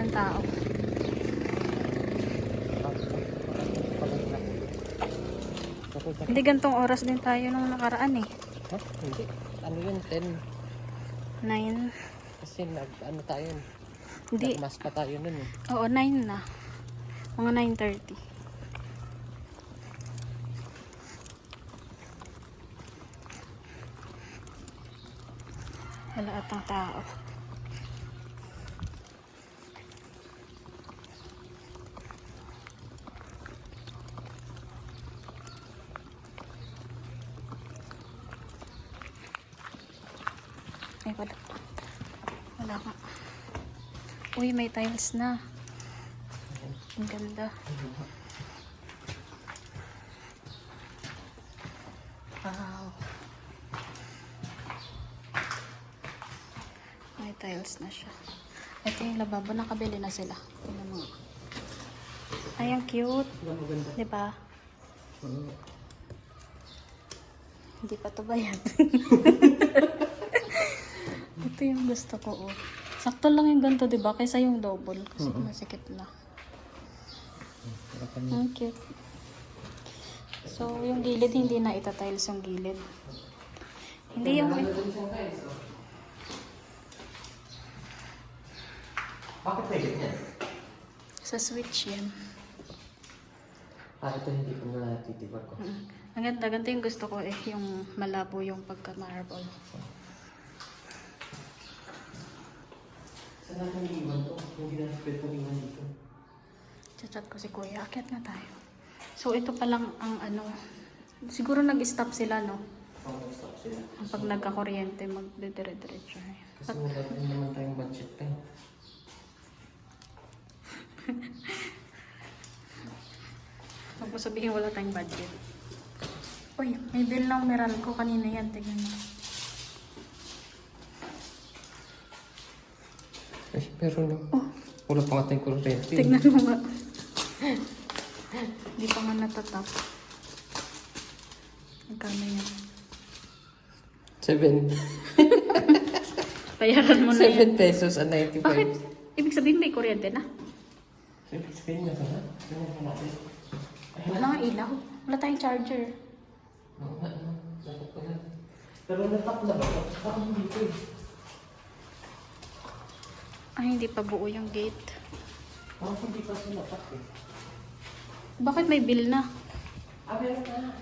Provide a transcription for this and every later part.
ng tao. Hindi gantong oras din tayo nung nakaraan eh. Ha? Hindi. Ano yun? 10. 9. Kasi ano tayo. Hindi. Nagmas pa tayo nun eh. Oo, 9 na. Mga 9:30. Wala atang tao. Ay, wala. Wala ka. Uy, may tiles na. Ang ganda. Wow. May tiles na siya. Ito yung lababo. Nakabili na sila. Tingnan mo. Ay, ang cute. Maganda. Diba? Hindi pa to bayad. Ito yung gusto ko. Oh. Sakto lang yung ganito, diba? Kaysa yung double. Kasi masikip na. Ang cute. So, yung gilid, hindi na itatiles yung gilid. Hindi yung... Bakit may ganyan? Sa switch yan. Ito hindi ko na natitibag ko. Ang ganda. Ganito yung gusto ko eh. Yung malabo yung pagka-marble. Saan natin iiwan to? Hindi na pwede kong iwan dito. Chat ko si Kuya. Akyat na tayo. So, ito pa lang ang ano. Siguro nag-stop sila, no? Stop sila. Pag nagka-kuryente, magdidire-diretso. Kasi wala din naman tayong budget pa eh. Huwag mo sabihin wala tayong budget. Uy, may bill ng Meralco kanina yan. Tignan mo. Ay, pero no. Wala pa nga tayong kuryente. Tignan mo nga. Hindi pa nga natatap. Magkano yan? 7. Bayaran mo na yan. 7 pesos and 95. Bakit? Ibig sabihin may kuryente na? Ibig sabihin na sana? Tingnan mo natin. Wala nga ilaw. Wala tayong charger. Natap ko na. Pero natap na ba? Parang hindi ko eh. Ay, hindi pa buo yung gate. Parang hindi pa siya natap eh. Bakit may bill na? Meron na.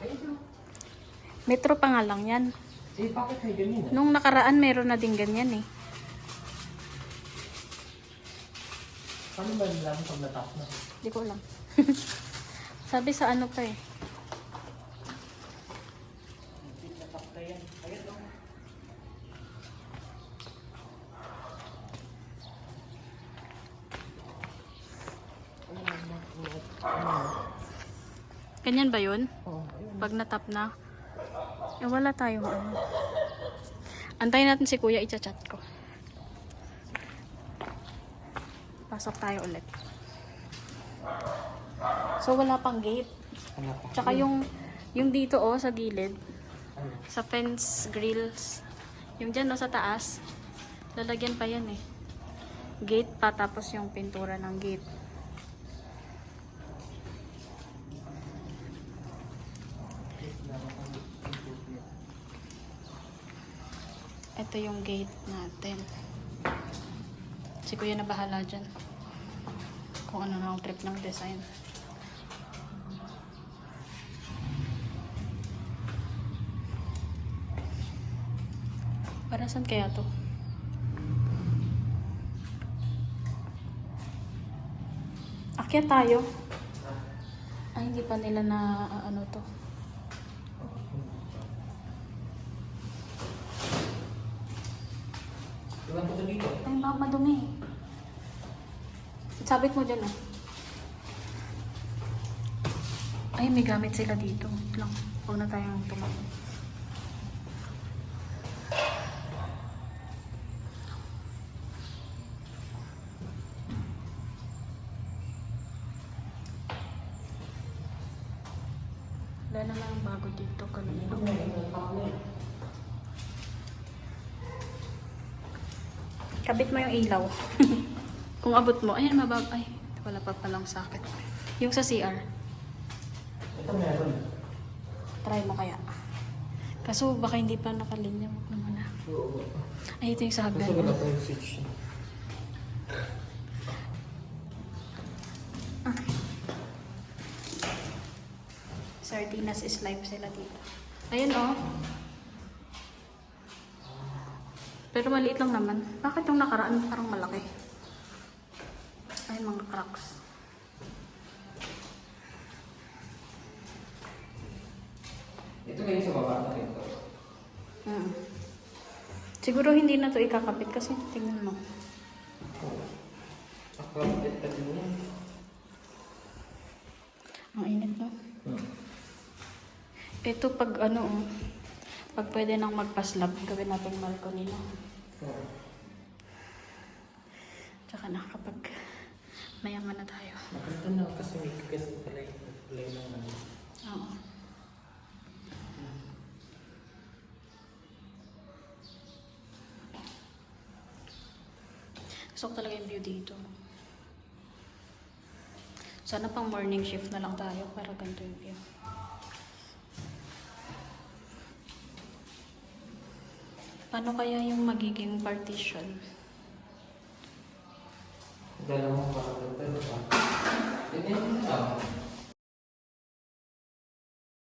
Ayun. Metro pa nga lang yan. Eh, bakit may ganyan ah? Nung nakaraan, meron na din ganyan eh. Paano ba nila pag natap na? Hindi ko alam. Sabi sa ano pa eh. Natap na yan. Ayun no. Ganyan ba yun? Oo, ayun. Pag natap na. Eh, wala tayong ano. Antayin natin si Kuya, i-chat ko. Pasok tayo ulit. So, wala pang gate. Wala pa. Tsaka yung dito oh, sa gilid. Sa fence grills. Yung dyan oh, sa taas. Lalagyan pa yan eh. Gate pa, tapos yung pintura ng gate. Ito yung gate natin. Si Kuya na bahala dyan. Kung ano na ang trip ng design. Para saan kaya to? Akyat tayo. Ay, hindi pa nila na ano to. Iwan ko to dito. Ay, baka madumi. Sabit mo dyan, oh. Ay, may gamit sila dito. Wait lang. Huwag na tayong tumakbo. Wala na lang bago dito kanina. Kabit mo yung ilaw. Kung abot mo, ayan ay, wala pa palang sakit. Yung sa CR, Ito meron. try mo kaya. Kaso baka hindi pa nakalinya mo naman na. Oo. Ay, ito yung sa Gusto hagdan. ko na po yung switch. Sardinas is life sila dito. Ayun oh. Pero maliit lang naman. Bakit yung nakaraan parang malaki? Ay, mga cracks. Ito na yung sa baba na rin. Mm. Siguro hindi na to ikakapit kasi tingnan mo. Akapit ka din yan. Ang init no? Ito pag ano oh, pag pwede nang magpaslab, gawin natin balcony no. Oo. Tsaka na kapag mayaman na tayo. Nakita na kasi may ganun pala yung play ng ano. Oo. Gusto ko talaga yung view dito. Sana pang morning shift na lang tayo para ganito yung view. Paano kaya yung magiging partition? Dalawang parang pero pa. Ganyan lang.